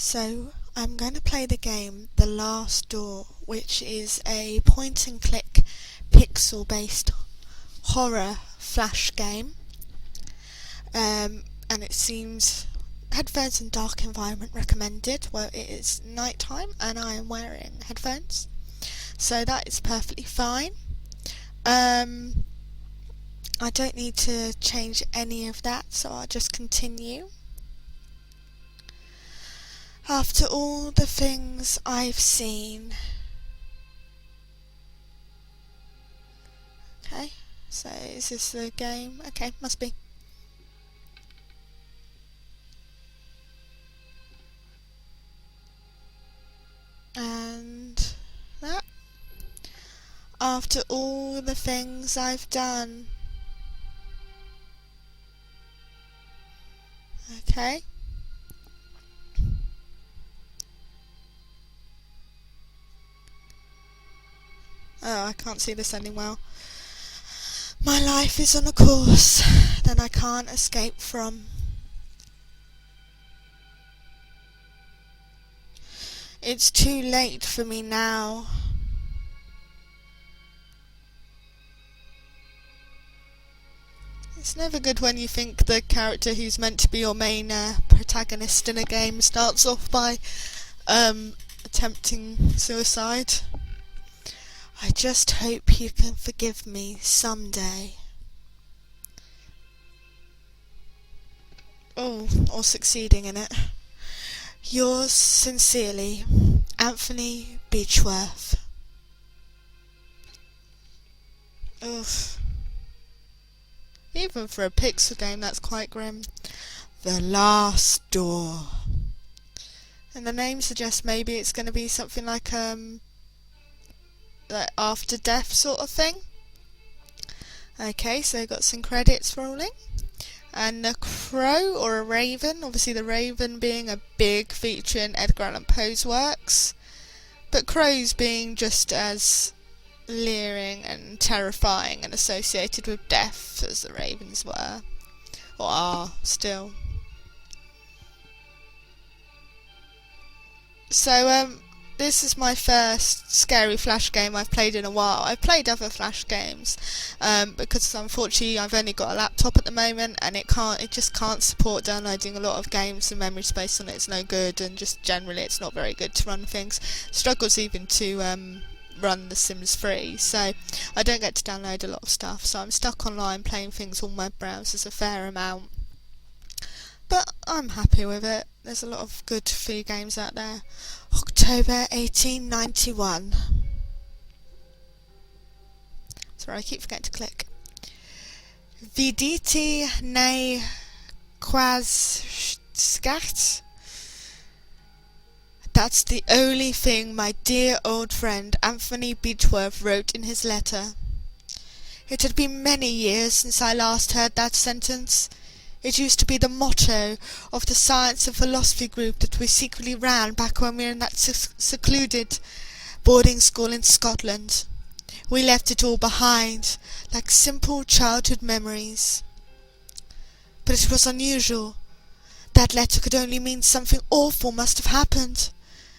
So I'm going to play the game The Last Door, which is a point and click pixel based horror flash game, and it seems headphones and dark environment recommended. Well, it is night time and I am wearing headphones, so that is perfectly fine. I don't need to change any of that, so I'll just continue. After all the things I've seen. Okay, so is this the game? Okay, must be. And that. After all the things I've done. Okay. Oh, I can't see this ending well. My life is on a course that I can't escape from. It's too late for me now. It's never good when you think the character who's meant to be your main protagonist in a game starts off by attempting suicide. I just hope you can forgive me someday. Oh, or succeeding in it. Yours sincerely, Anthony Beechworth. Oof. Even for a pixel game, that's quite grim. The Last Door. And the name suggests maybe it's going to be something like after death sort of thing. Okay, so got some credits rolling. And a crow or a raven, obviously the raven being a big feature in Edgar Allan Poe's works, but crows being just as leering and terrifying and associated with death as the ravens were, or are still. So this is my first scary flash game I've played in a while. I've played other flash games, because unfortunately I've only got a laptop at the moment, and it just can't support downloading a lot of games. The memory space on it's no good, and just generally it's not very good to run things. Struggles even to run The Sims 3, so I don't get to download a lot of stuff. So I'm stuck online playing things on web browsers a fair amount. But I'm happy with it. There's a lot of good free games out there. October 1891. Sorry, I keep forgetting to click. Viditi ne quas scat. That's the only thing my dear old friend Anthony Beechworth wrote in his letter. It had been many years since I last heard that sentence. It used to be the motto of the science and philosophy group that we secretly ran back when we were in that secluded boarding school in Scotland. We left it all behind, like simple childhood memories. But it was unusual. That letter could only mean something awful must have happened.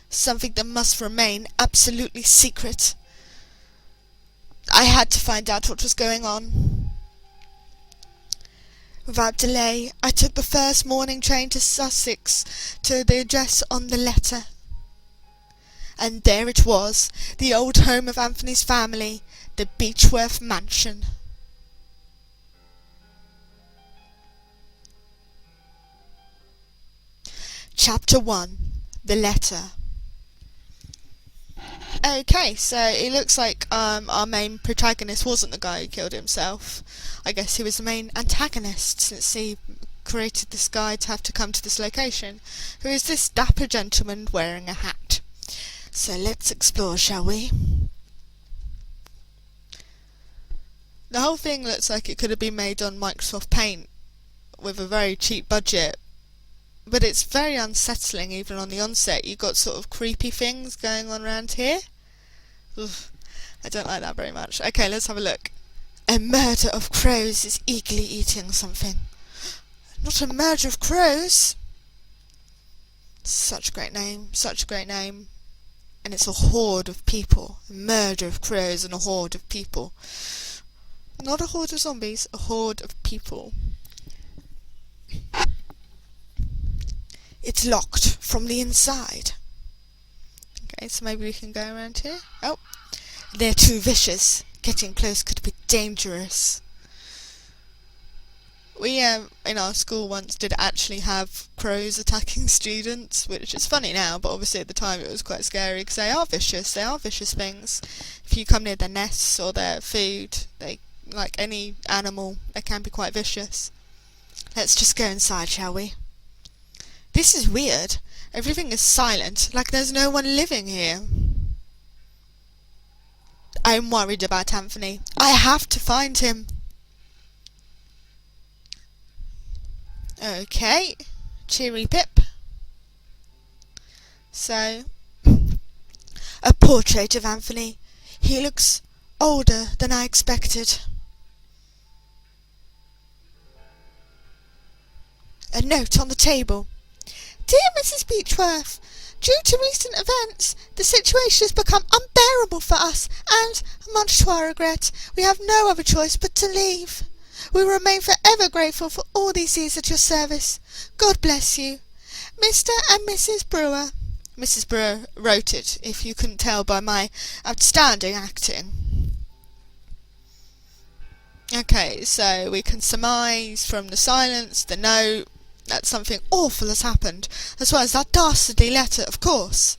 Something that must remain absolutely secret. I had to find out what was going on. Without delay, I took the first morning train to Sussex to the address on the letter. And there it was, the old home of Anthony's family, the Beechworth Mansion. Chapter 1. The Letter. Okay, so it looks like our main protagonist wasn't the guy who killed himself. I guess he was the main antagonist, since he created this guy to have to come to this location, who is this dapper gentleman wearing a hat. So let's explore, shall we? The whole thing looks like it could have been made on Microsoft Paint with a very cheap budget, but it's very unsettling even on the onset. You've got sort of creepy things going on around here. Oof, I don't like that very much. Okay, let's have a look. A murder of crows is eagerly eating something. Not a murder of crows. Such a great name, such a great name. And it's a horde of people. A murder of crows and a horde of people. Not a horde of zombies, a horde of people. It's locked from the inside. Okay, so maybe we can go around here. Oh, they're too vicious. Getting close could be dangerous. We, in our school once did actually have crows attacking students, which is funny now, but obviously at the time it was quite scary because they are vicious things. If you come near their nests or their food, they, like any animal, they can be quite vicious. Let's just go inside, shall we? This is weird. Everything is silent, like there's no one living here. I'm worried about Anthony. I have to find him. Okay, cheery Pip. So, a portrait of Anthony. He looks older than I expected. A note on the table. Dear Mrs. Beechworth, due to recent events, the situation has become unbearable for us, and, much to our regret, we have no other choice but to leave. We remain forever grateful for all these years at your service. God bless you. Mr. and Mrs. Brewer. Mrs. Brewer wrote it, if you couldn't tell by my outstanding acting. Okay, so we can surmise from the silence, the note, that something awful has happened, as well as that dastardly letter, of course.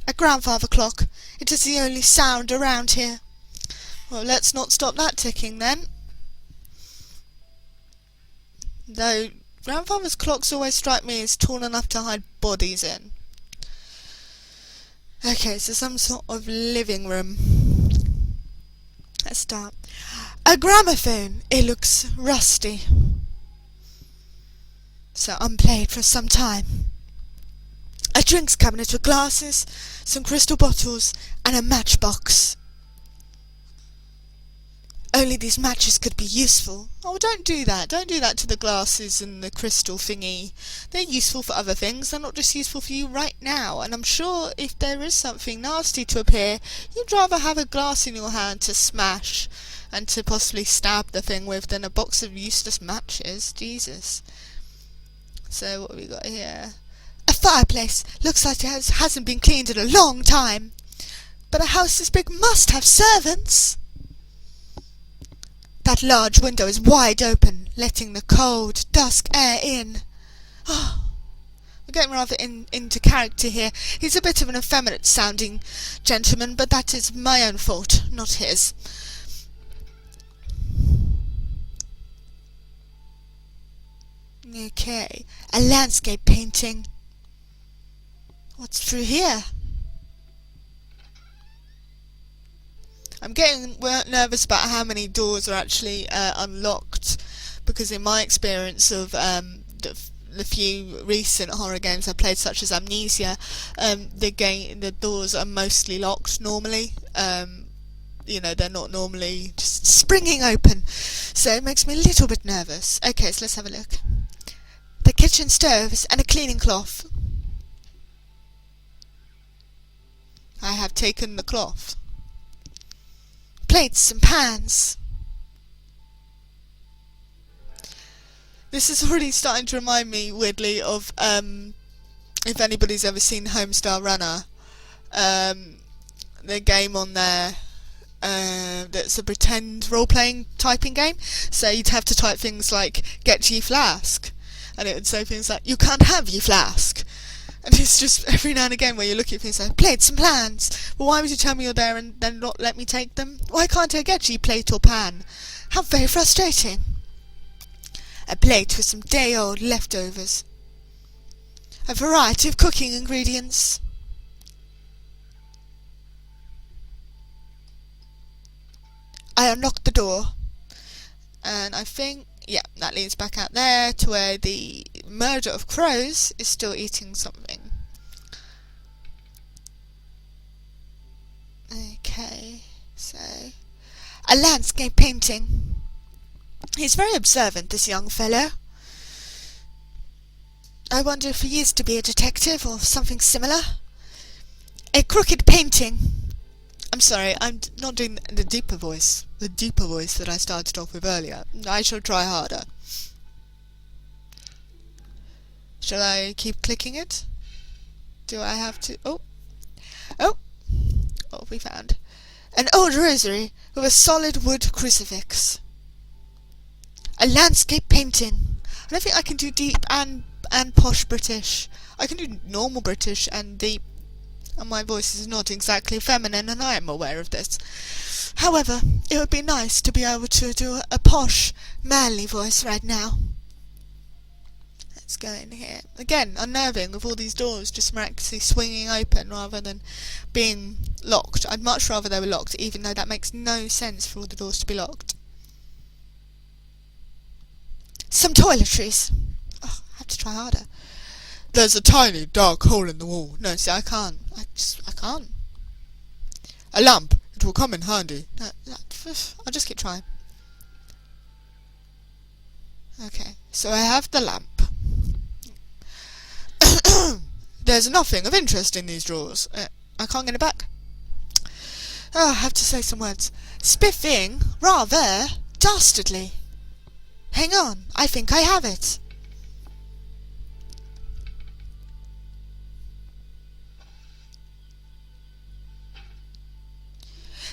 A grandfather clock. It is the only sound around here. Well, let's not stop that ticking then. Though grandfather's clocks always strike me as tall enough to hide bodies in. Okay, so some sort of living room. Let's start. A gramophone. It looks rusty. So unplayed for some time. A drinks cabinet with glasses, some crystal bottles, and a matchbox. Only these matches could be useful. Oh, don't do that. Don't do that to the glasses and the crystal thingy. They're useful for other things. They're not just useful for you right now. And I'm sure if there is something nasty to appear, you'd rather have a glass in your hand to smash and to possibly stab the thing with than a box of useless matches. Jesus. So what have we got here? A fireplace. Looks like it hasn't been cleaned in a long time. But a house this big must have servants. That large window is wide open, letting the cold, dusk air in. Oh, we're getting rather into character here. He's a bit of an effeminate-sounding gentleman, but that is my own fault, not his. Okay, a landscape painting. What's through here? I'm getting nervous about how many doors are actually unlocked, because in my experience of the few recent horror games I've played, such as Amnesia, the doors are mostly locked normally. They're not normally just springing open, so it makes me a little bit nervous. Okay, so let's have a look. The kitchen stoves and a cleaning cloth. I have taken the cloth. Plates and pans. This is already starting to remind me weirdly of if anybody's ever seen Homestar Runner, the game on there that's a pretend role-playing typing game. So you'd have to type things like "get ye flask," and it would say things like "you can't have ye flask." And it's just every now and again where you look at things like plates and pans. Well, why would you tell me you're there and then not let me take them? Why can't I get you plate or pan? How very frustrating. A plate with some day-old leftovers. A variety of cooking ingredients. I unlocked the door. And I think, yeah, that leads back out there to where the murder of crows is still eating something. Okay, so a landscape painting. He's very observant, this young fellow. I wonder if he is to be a detective or something similar. A crooked painting. I'm sorry, I'm not doing the deeper voice. The deeper voice that I started off with earlier. I shall try harder. Shall I keep clicking it? Do I have to? Oh! What have we found? An old rosary with a solid wood crucifix. A landscape painting. I don't think I can do deep and posh British. I can do normal British and deep, and my voice is not exactly feminine, and I am aware of this. However, it would be nice to be able to do a posh, manly voice right now. Let's go in here. Again, unnerving with all these doors just miraculously swinging open rather than being locked. I'd much rather they were locked, even though that makes no sense for all the doors to be locked. Some toiletries. Oh, I have to try harder. There's a tiny dark hole in the wall. No, see, I can't. I can't. A lamp. It will come in handy. No, I'll just keep trying. Okay, so I have the lamp. There's nothing of interest in these drawers. I can't get it back. Oh, I have to say some words. Spiffing, rather dastardly. Hang on, I think I have it.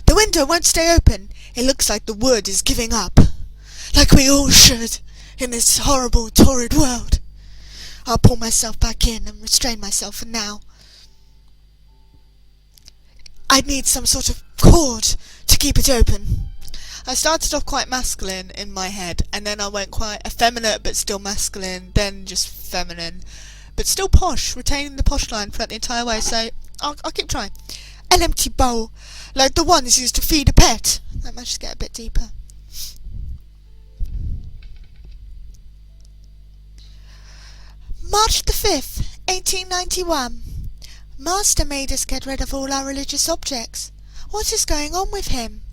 The window won't stay open. It looks like the wood is giving up. Like we all should, in this horrible, torrid world. I'll pull myself back in and restrain myself for now. I'd need some sort of cord to keep it open. I started off quite masculine in my head, and then I went quite effeminate but still masculine, then just feminine, but still posh, retaining the posh line throughout the entire way, so I'll keep trying. An empty bowl, like the ones used to feed a pet. That might just get a bit deeper. March the 5th, 1891. Master made us get rid of all our religious objects. What is going on with him?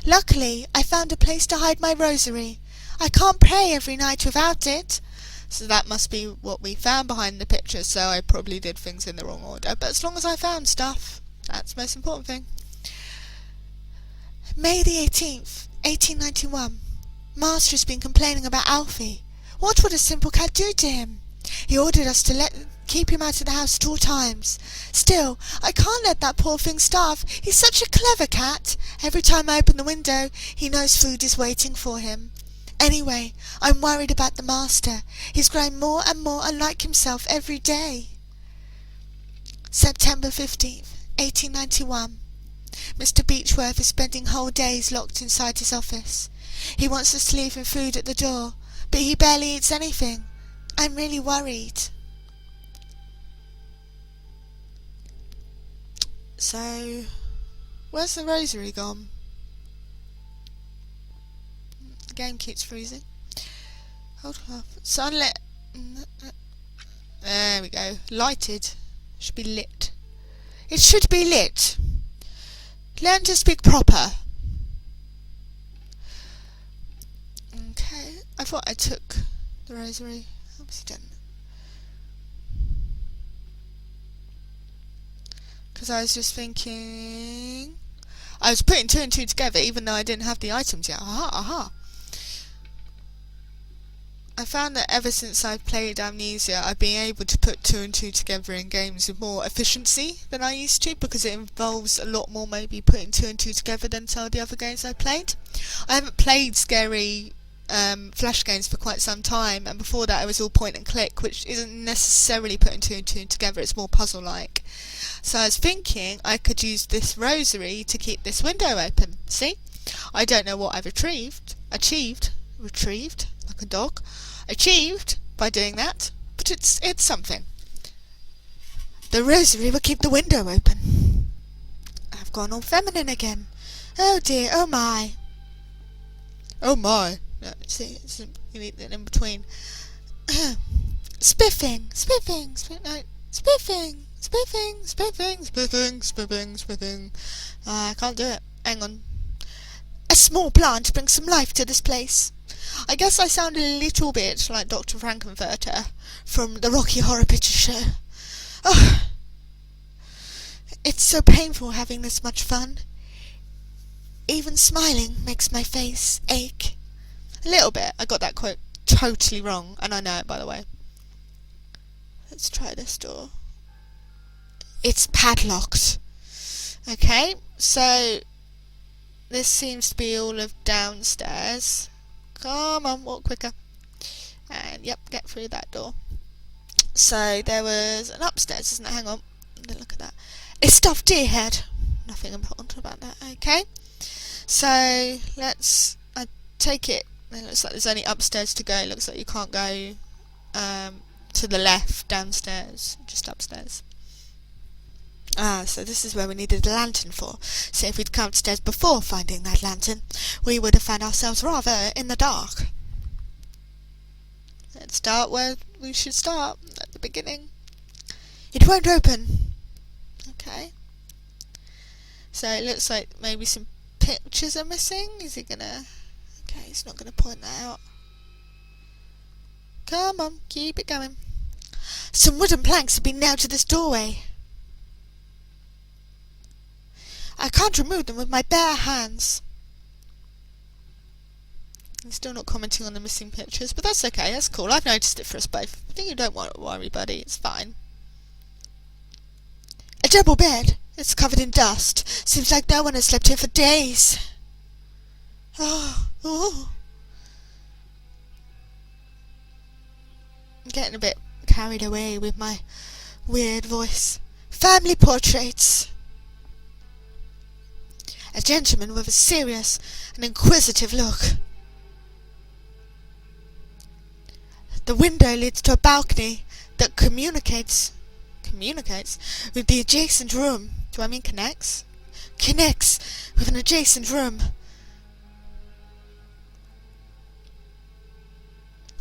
Luckily, I found a place to hide my rosary. I can't pray every night without it. So that must be what we found behind the picture, so I probably did things in the wrong order. But as long as I found stuff, that's the most important thing. May the 18th, 1891. Master has been complaining about Alfie. What would a simple cat do to him? He ordered us to keep him out of the house at all times. Still, I can't let that poor thing starve. He's such a clever cat. Every time I open the window, he knows food is waiting for him. Anyway, I'm worried about the master. He's growing more and more unlike himself every day. September 15th, 1891. Mr. Beechworth is spending whole days locked inside his office. He wants us to leave him food at the door, but he barely eats anything. I'm really worried. So, where's the rosary gone? The game keeps freezing. Hold up. Sunlit. There we go. Lighted. Should be lit. It should be lit. Learn to speak proper. Okay. I thought I took the rosary. Obviously didn't. Because I was just thinking... I was putting two and two together even though I didn't have the items yet. Aha. I found that ever since I've played Amnesia, I've been able to put two and two together in games with more efficiency than I used to, because it involves a lot more maybe putting two and two together than some of the other games I've played. I haven't played scary flash games for quite some time, and before that it was all point and click, which isn't necessarily putting two and two together, it's more puzzle-like. So I was thinking I could use this rosary to keep this window open. See? I don't know what I've achieved, like a dog, achieved by doing that, but it's something. The rosary will keep the window open. I've gone all feminine again. Oh dear, oh my. Oh my. No, see, it's in between. Spiffing. I can't do it. Hang on. A small plant brings some life to this place. I guess I sound a little bit like Dr. Frankenfurter from the Rocky Horror Picture Show. Oh, it's so painful having this much fun. Even smiling makes my face ache. A little bit. I got that quote totally wrong, and I know it, by the way. Let's try this door. It's padlocked. Okay, so this seems to be all of downstairs. Come on, walk quicker. And yep, get through that door. So there was an upstairs, isn't it? Hang on, look at that. A stuffed deer head. Nothing important about that. Okay, so I take it. It looks like there's only upstairs to go. It looks like you can't go to the left downstairs, just upstairs. So this is where we needed a lantern for. So if we'd come upstairs before finding that lantern, we would have found ourselves rather in the dark. Let's start where we should start, at the beginning. It won't open. Okay. So it looks like maybe some pictures are missing. Is he gonna... Okay, he's not gonna point that out. Come on, keep it going. Some wooden planks have been nailed to this doorway. I can't remove them with my bare hands. I'm still not commenting on the missing pictures, but that's okay, that's cool. I've noticed it for us both. I think you don't want to worry, buddy, it's fine. A double bed. It's covered in dust. Seems like no one has slept here for days. Oh. I'm getting a bit carried away with my weird voice. Family portraits. A gentleman with a serious and inquisitive look. The window leads to a balcony that communicates with the adjacent room. Do I mean connects? Connects with an adjacent room.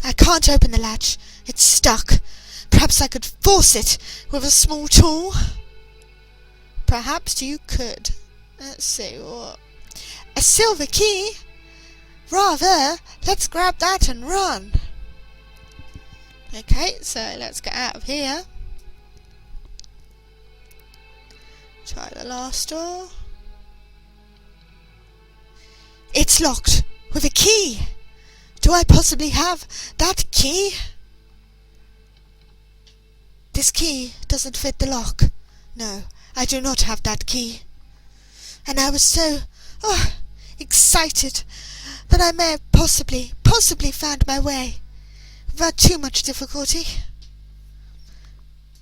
I can't open the latch. It's stuck. Perhaps I could force it with a small tool. Perhaps you could. Let's see what. A silver key? Rather. Let's grab that and run. Okay, so let's get out of here. Try the last door. It's locked with a key. Do I possibly have that key? This key doesn't fit the lock. No, I do not have that key. And I was so excited that I may have possibly found my way without too much difficulty.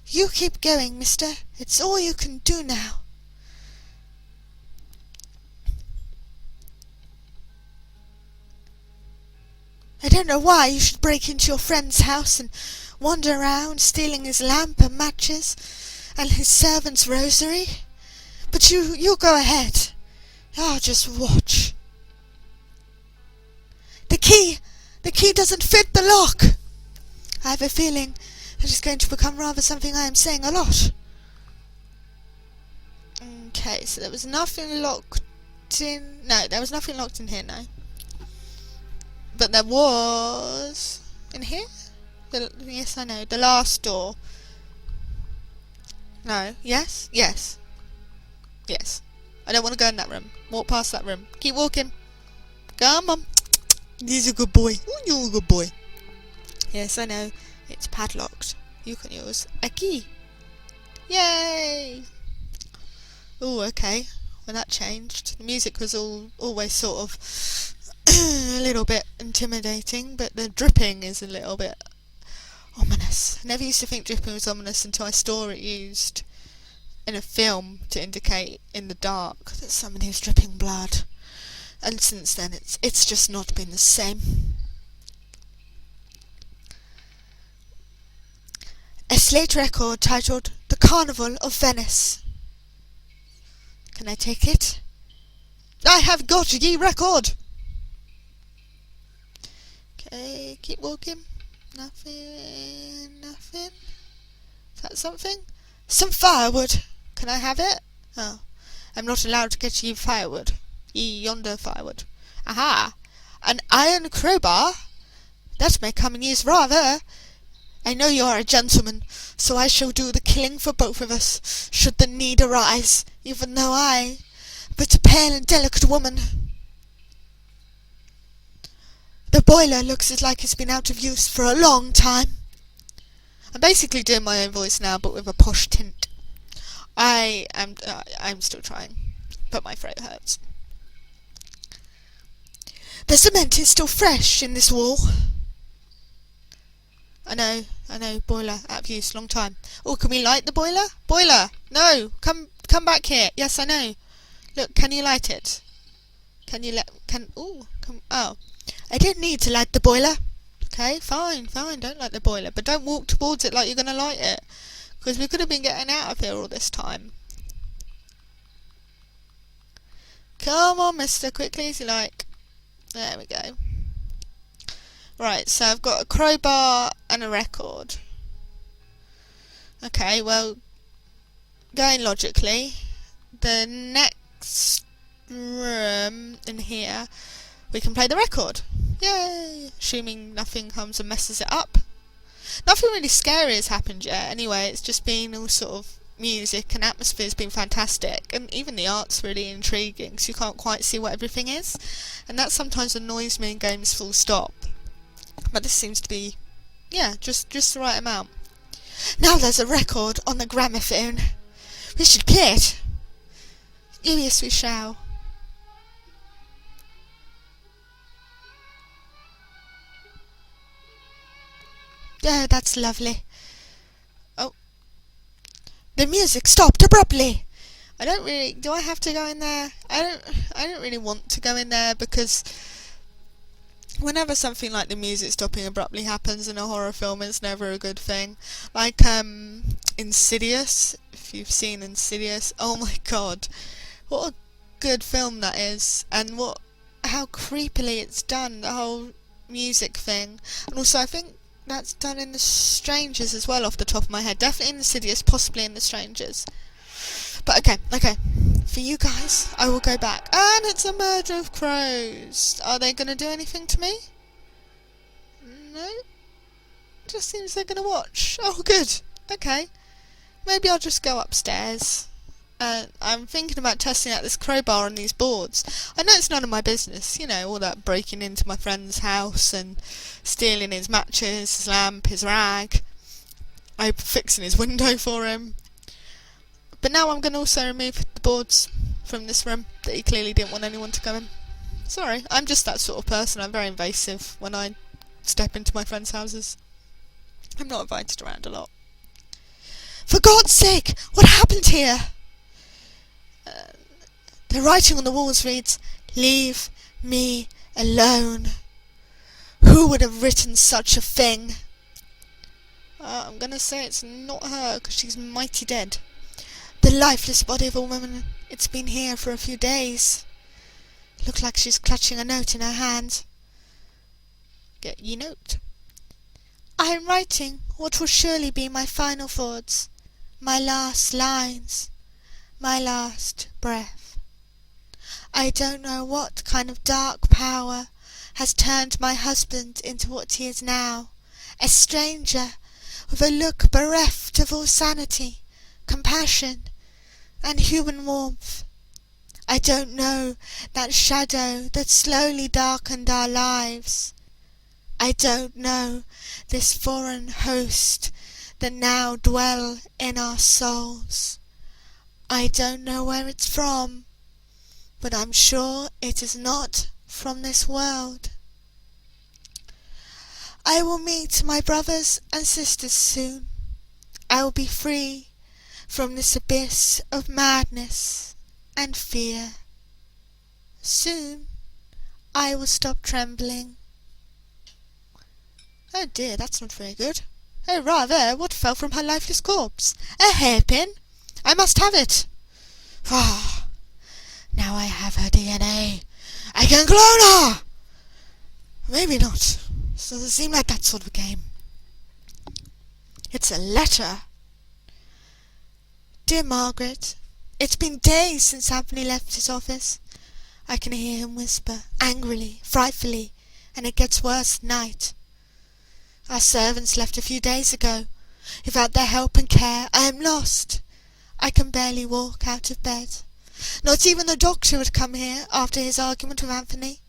You keep going, mister. It's all you can do now. I don't know why you should break into your friend's house and wander around stealing his lamp and matches and his servant's rosary. But you go ahead. I'll just watch. The key doesn't fit the lock. I have a feeling that it's going to become rather something I am saying a lot. Okay, so there was nothing locked in... No, there was nothing locked in here, no. But there was... In here? Yes, I know. The last door. No. Yes? Yes. Yes. I don't want to go in that room. Walk past that room. Keep walking. Come on. He's a good boy. Ooh, you're a good boy. Yes, I know. It's padlocked. You can use a key. Yay! Oh, okay. Well, that changed. The music was always sort of a little bit intimidating, but the dripping is a little bit ominous. I never used to think dripping was ominous until I saw it used in a film to indicate in the dark that somebody was dripping blood. And since then, it's just not been the same. A slate record titled The Carnival of Venice. Can I take it? I have got ye record! Okay, keep walking. Nothing. Is that something? Some firewood. Can I have it? Oh, I'm not allowed to get ye firewood. Ye yonder firewood. Aha! An iron crowbar? That may come in use rather. I know you are a gentleman, so I shall do the killing for both of us, should the need arise, even though I, but a pale and delicate woman. The boiler looks as like it's been out of use for a long time. I'm basically doing my own voice now, but with a posh tint. I'm still trying, but my throat hurts. The cement is still fresh in this wall. I know, boiler, out of use, long time. Oh, can we light the boiler? Boiler! No! Come back here. Yes, I know. Look, can you light it? Oh. I don't need to light the boiler. Okay, fine, don't light the boiler. But don't walk towards it like you're gonna light it. Because we could have been getting out of here all this time. Come on, mister, quickly as you like. There we go. Right, so I've got a crowbar and a record. Okay, well, going logically, the next room in here, we can play the record. Yay! Assuming nothing comes and messes it up. Nothing really scary has happened yet, anyway, it's just been all sort of music and atmosphere's been fantastic, and even the art's really intriguing, so you can't quite see what everything is, and that sometimes annoys me in games full stop. But this seems to be, yeah, just the right amount. Now there's a record on the gramophone. We should play it. Yes, we shall. Oh, that's lovely. Oh. The music stopped abruptly. Do I have to go in there? I don't really want to go in there because whenever something like the music stopping abruptly happens in a horror film, it's never a good thing. Like, Insidious, if you've seen Insidious, oh my god, what a good film that is, and how creepily it's done, the whole music thing. And also, I think that's done in The Strangers as well, off the top of my head. Definitely in Insidious, possibly in The Strangers. But okay. For you guys, I will go back. And it's a murder of crows. Are they going to do anything to me? No? Just seems they're going to watch. Oh, good. Okay. Maybe I'll just go upstairs. I'm thinking about testing out this crowbar on these boards. I know it's none of my business, you know, all that breaking into my friend's house and stealing his matches, his lamp, his rag. I'm fixing his window for him. But now I'm going to also remove the boards from this room that he clearly didn't want anyone to go in. Sorry, I'm just that sort of person. I'm very invasive when I step into my friends' houses. I'm not invited around a lot. For God's sake, what happened here? The writing on the walls reads, "Leave me alone." Who would have written such a thing? I'm going to say it's not her, because she's mighty dead. The lifeless body of a woman. It's been here for a few days. Looks like she's clutching a note in her hand. Get ye note. I am writing what will surely be my final thoughts, my last lines, my last breath. I don't know what kind of dark power has turned my husband into what he is now, a stranger with a look bereft of all sanity, compassion, and human warmth. I don't know that shadow that slowly darkened our lives. I don't know this foreign host that now dwell in our souls. I don't know where it's from, but I'm sure it is not from this world. I will meet my brothers and sisters soon. I will be free from this abyss of madness and fear. Soon I will stop trembling. Oh dear, that's not very good. Oh rather, what fell from her lifeless corpse? A hairpin? I must have it. Ah, now I have her DNA. I can clone her! Maybe not. Doesn't seem like that sort of game. It's a letter. Dear Margaret, it's been days since Anthony left his office. I can hear him whisper, angrily, frightfully, and it gets worse at night. Our servants left a few days ago. Without their help and care, I am lost. I can barely walk out of bed. Not even the doctor would come here after his argument with Anthony.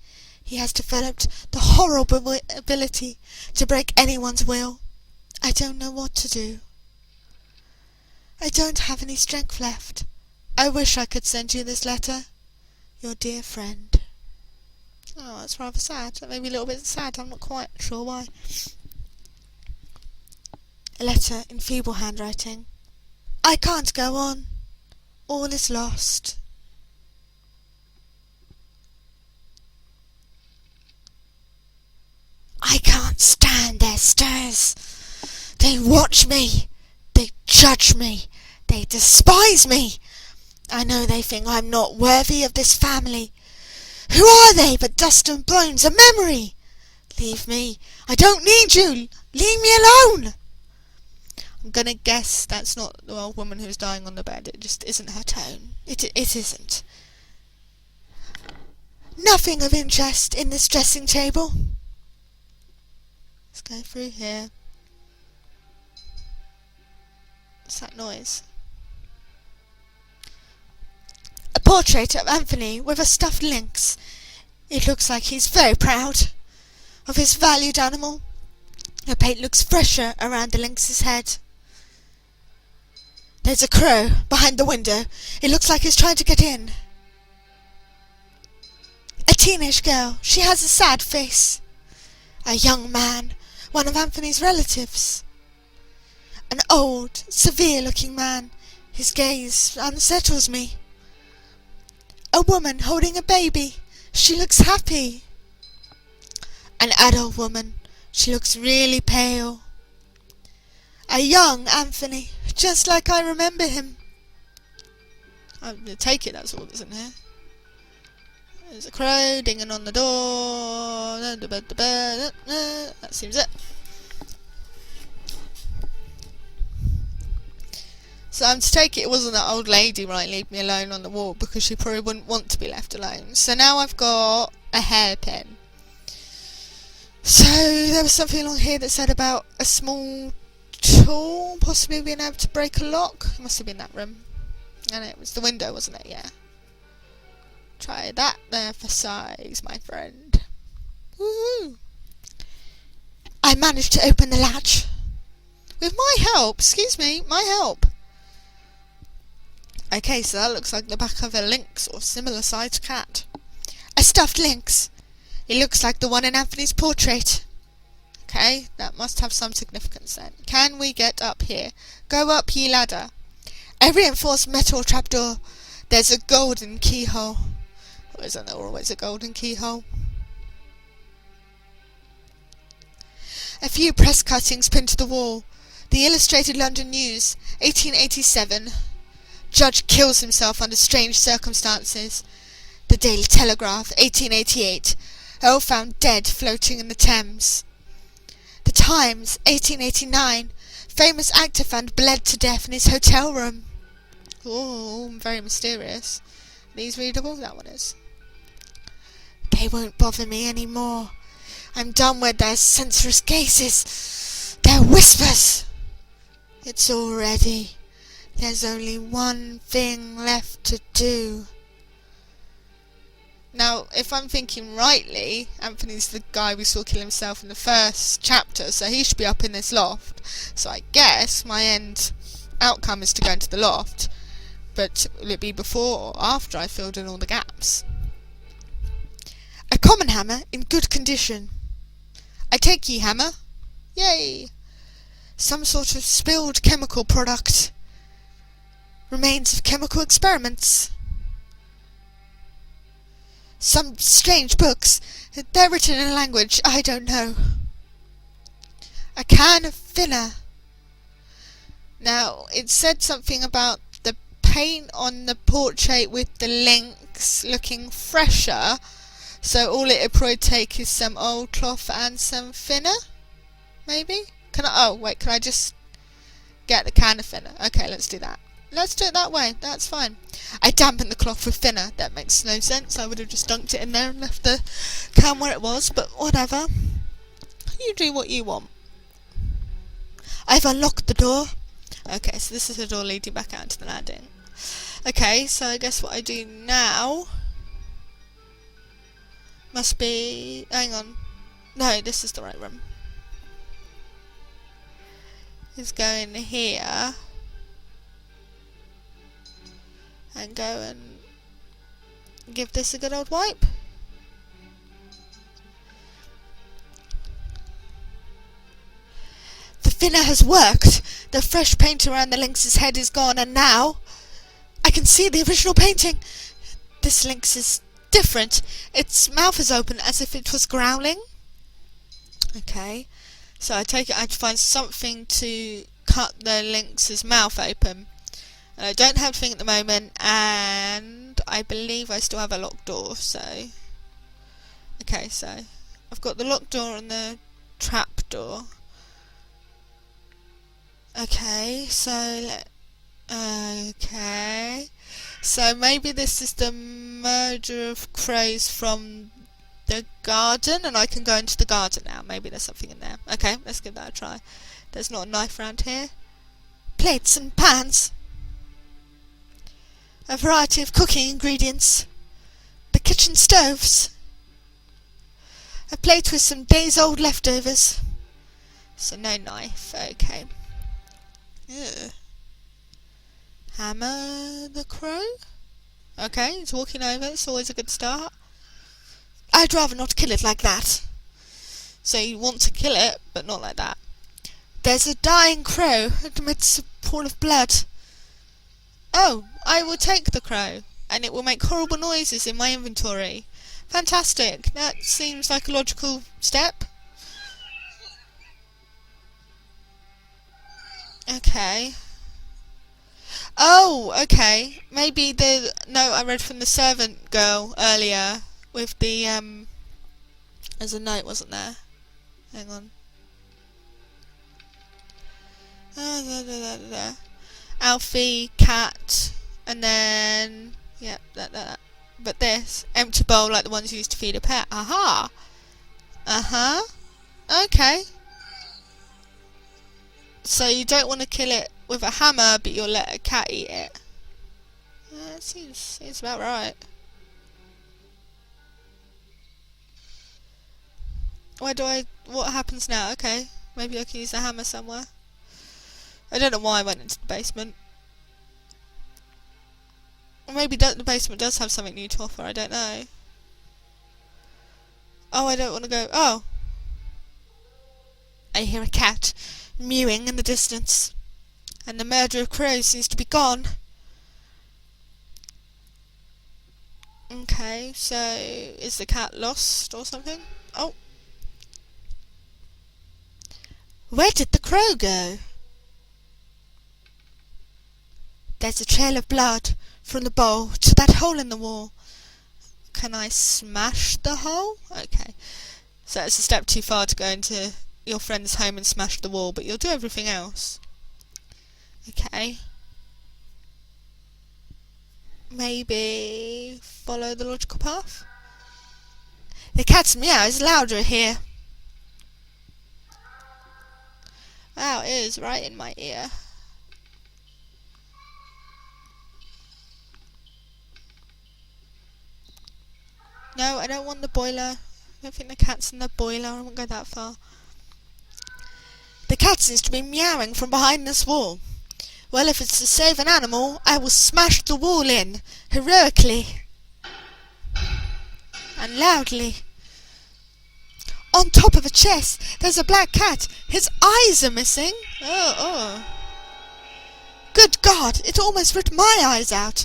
He has developed the horrible ability to break anyone's will. I don't know what to do. I don't have any strength left. I wish I could send you this letter. Your dear friend. Oh, that's rather sad. That made me a little bit sad. I'm not quite sure why. A letter in feeble handwriting. I can't go on. All is lost. I can't stand their stares. They watch me. They judge me. They despise me. I know they think I'm not worthy of this family. Who are they but dust and bones, a memory? Leave me. I don't need you. Leave me alone. I'm gonna guess that's not the old woman who's dying on the bed. It just isn't her tone. It isn't. Nothing of interest in this dressing table. Let's go through here. What's that noise? A portrait of Anthony with a stuffed lynx. It looks like he's very proud of his valued animal. The paint looks fresher around the lynx's head. There's a crow behind the window. It looks like he's trying to get in. A teenage girl. She has a sad face. A young man. One of Anthony's relatives. An old, severe-looking man. His gaze unsettles me. A woman holding a baby. She looks happy. An adult woman. She looks really pale. A young Anthony, just like I remember him. I take it that's all that's in here. There's a crow dinging on the door. That seems it. So I'm to take it wasn't that old lady, right, leave me alone on the wall, because she probably wouldn't want to be left alone. So now I've got a hairpin. So there was something along here that said about a small tool possibly being able to break a lock. It must have been that room. And it was the window, wasn't it? Yeah. Try that there for size, my friend. Woohoo! I managed to open the latch. With my help. Excuse me, my help. Okay, so that looks like the back of a lynx or similar sized cat. A stuffed lynx. It looks like the one in Anthony's portrait. Okay, that must have some significance then. Can we get up here? Go up ye ladder. A reinforced metal trapdoor. There's a golden keyhole. Or isn't there always a golden keyhole? A few press cuttings pinned to the wall. The Illustrated London News, 1887. Judge kills himself under strange circumstances. The Daily Telegraph, 1888. Earl found dead floating in the Thames. The Times, 1889. Famous actor found bled to death in his hotel room. Oh, very mysterious. Are these readable? That one is. They won't bother me anymore. I'm done with their senseless gazes. Their whispers. It's all ready. There's only one thing left to do. Now, if I'm thinking rightly, Anthony's the guy we saw kill himself in the first chapter, so he should be up in this loft. So I guess my end outcome is to go into the loft. But will it be before or after I filled in all the gaps? A common hammer in good condition. I take ye hammer. Yay! Some sort of spilled chemical product. Remains of chemical experiments. Some strange books. They're written in a language I don't know. A can of thinner. Now, it said something about the paint on the portrait with the lynx looking fresher. So all it would probably take is some old cloth and some thinner? Maybe? Can I just get the can of thinner? Okay, let's do that. Let's do it that way. That's fine. I dampened the cloth with thinner. That makes no sense. I would have just dunked it in there and left the can where it was, but whatever. You do what you want. I've unlocked the door. Okay, so this is the door leading back out to the landing. Okay, so I guess what I do now must be... Hang on. No, this is the right room. Is go in here and go and give this a good old wipe. The thinner has worked. The fresh paint around the lynx's head is gone, and now I can see the original painting. This lynx is different. Its mouth is open as if it was growling. Okay, so I take it I'd find something to cut the lynx's mouth open. And I don't have anything at the moment, and I believe I still have a locked door, so... Okay, so I've got the locked door and the trap door. Okay, so... Okay... So maybe this is the murder of crows from the garden, and I can go into the garden now. Maybe there's something in there. Okay, let's give that a try. There's not a knife around here. Plates and pans. A variety of cooking ingredients. The kitchen stoves. A plate with some days-old leftovers. So no knife. Okay. Ugh. Hammer the crow. Okay, it's walking over. It's always a good start. I'd rather not kill it like that. So you want to kill it, but not like that. There's a dying crow amidst a pool of blood. Oh, I will take the crow, and it will make horrible noises in my inventory. Fantastic. That seems like a logical step. Okay. Oh, okay. Maybe the note I read from the servant girl earlier with the, there's a note, wasn't there? Hang on. Alfie, cat, and then, yeah, that. But this, empty bowl like the ones used to feed a pet. Aha! Uh-huh. Okay. So you don't want to kill it with a hammer, but you'll let a cat eat it. It seems about right. What happens now? Okay, maybe I can use a hammer somewhere. I don't know why I went into the basement. Or maybe the basement does have something new to offer, I don't know. Oh, I don't want to go. Oh! I hear a cat mewing in the distance. And the murder of crows seems to be gone. Okay, so is the cat lost or something? Oh! Where did the crow go? There's a trail of blood from the bowl to that hole in the wall. Can I smash the hole? Okay. So it's a step too far to go into your friend's home and smash the wall, but you'll do everything else. Okay. Maybe follow the logical path? The cat's meow is louder here. Wow, it is right in my ear. No, I don't want the boiler. I don't think the cat's in the boiler. I won't go that far. The cat seems to be meowing from behind this wall. Well, if it's to save an animal, I will smash the wall in, heroically. And loudly. On top of a chest, there's a black cat. His eyes are missing. Oh. Good God, it almost ripped my eyes out.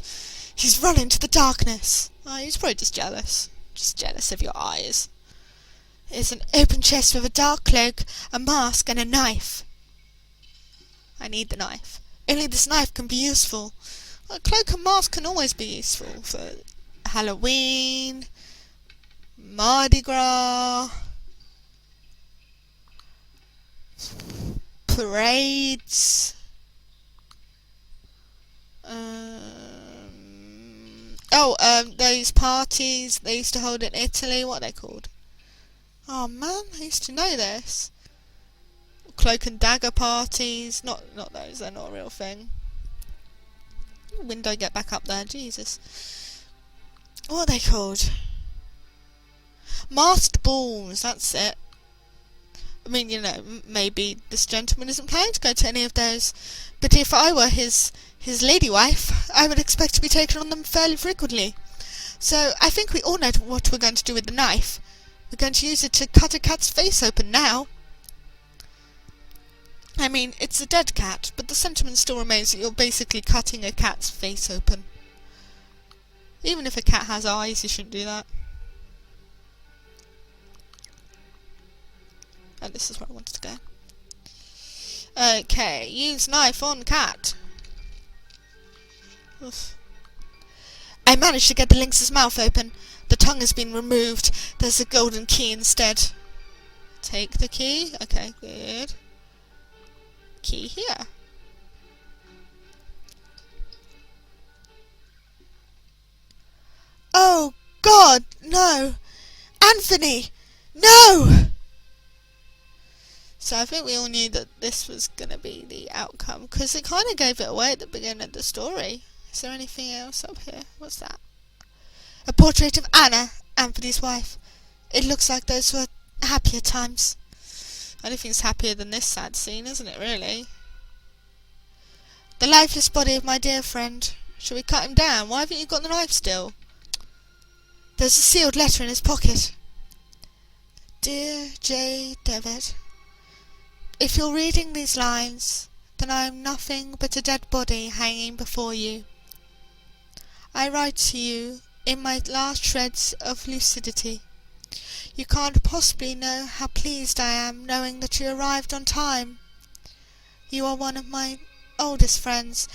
He's run into the darkness. Oh, he's probably just jealous. Just jealous of your eyes. It's an open chest with a dark cloak, a mask, and a knife. I need the knife. Only this knife can be useful. A cloak and mask can always be useful for Halloween, Mardi Gras, parades. Oh, those parties they used to hold in Italy, what are they called? Oh man, I used to know this. Cloak and dagger parties, not those, they're not a real thing. Window, get back up there, Jesus. What are they called? Masked balls, that's it. I mean, you know, maybe this gentleman isn't planning to go to any of those, but if I were his lady wife, I would expect to be taken on them fairly frequently. So I think we all know what we're going to do with the knife. We're going to use it to cut a cat's face open now. I mean, it's a dead cat, but the sentiment still remains that you're basically cutting a cat's face open. Even if a cat has eyes, you shouldn't do that. And this is where I wanted to go. Okay, use knife on cat. Oof. I managed to get the lynx's mouth open. The tongue has been removed. There's a golden key instead. Take the key. Okay, good. Key here. Oh God, no! Anthony! No! So I think we all knew that this was going to be the outcome, because it kind of gave it away at the beginning of the story. Is there anything else up here? What's that? A portrait of Anna, Anthony's wife. It looks like those were happier times. Anything's happier than this sad scene, isn't it, really? The lifeless body of my dear friend. Shall we cut him down? Why haven't you got the knife still? There's a sealed letter in his pocket. Dear J. Devitt, if you're reading these lines, then I am nothing but a dead body hanging before you. I write to you in my last shreds of lucidity. You can't possibly know how pleased I am knowing that you arrived on time. You are one of my oldest friends,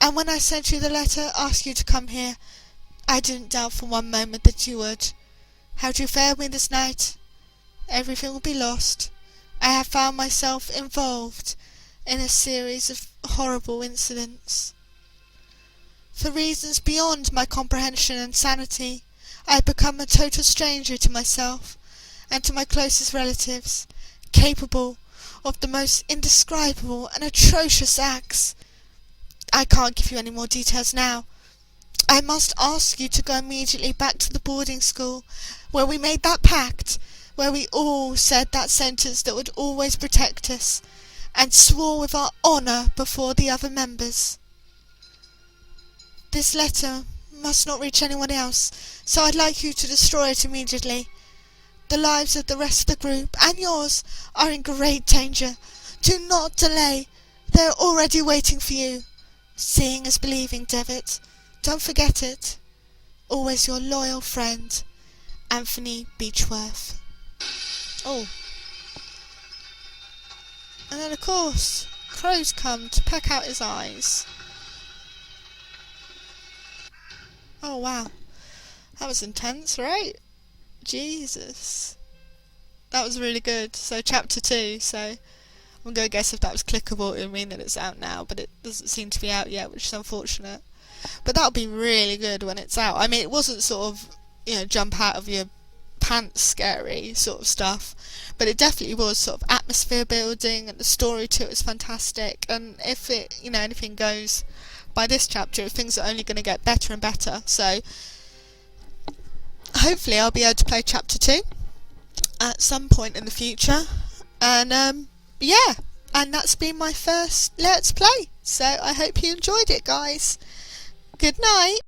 and when I sent you the letter asking you to come here, I didn't doubt for one moment that you would. How'd you fail me this night? Everything will be lost. I have found myself involved in a series of horrible incidents. For reasons beyond my comprehension and sanity, I have become a total stranger to myself and to my closest relatives, capable of the most indescribable and atrocious acts. I can't give you any more details now. I must ask you to go immediately back to the boarding school where we made that pact, where we all said that sentence that would always protect us, and swore with our honour before the other members. This letter must not reach anyone else, so I'd like you to destroy it immediately. The lives of the rest of the group, and yours, are in great danger. Do not delay. They are already waiting for you. Seeing is believing, Devitt. Don't forget it. Always your loyal friend, Anthony Beechworth. Oh. And then, of course, crows come to peck out his eyes. Oh, wow. That was intense, right? Jesus. That was really good. So, chapter 2. So, I'm going to guess if that was clickable, it would mean that it's out now. But it doesn't seem to be out yet, which is unfortunate. But that'll be really good when it's out. I mean, it wasn't sort of, jump out of your pants scary sort of stuff. But it definitely was sort of atmosphere building, and the story to it was fantastic. And if it, anything goes by this chapter, things are only going to get better and better. So hopefully I'll be able to play chapter 2 at some point in the future. And yeah, and that's been my first Let's Play. So I hope you enjoyed it, guys. Good night.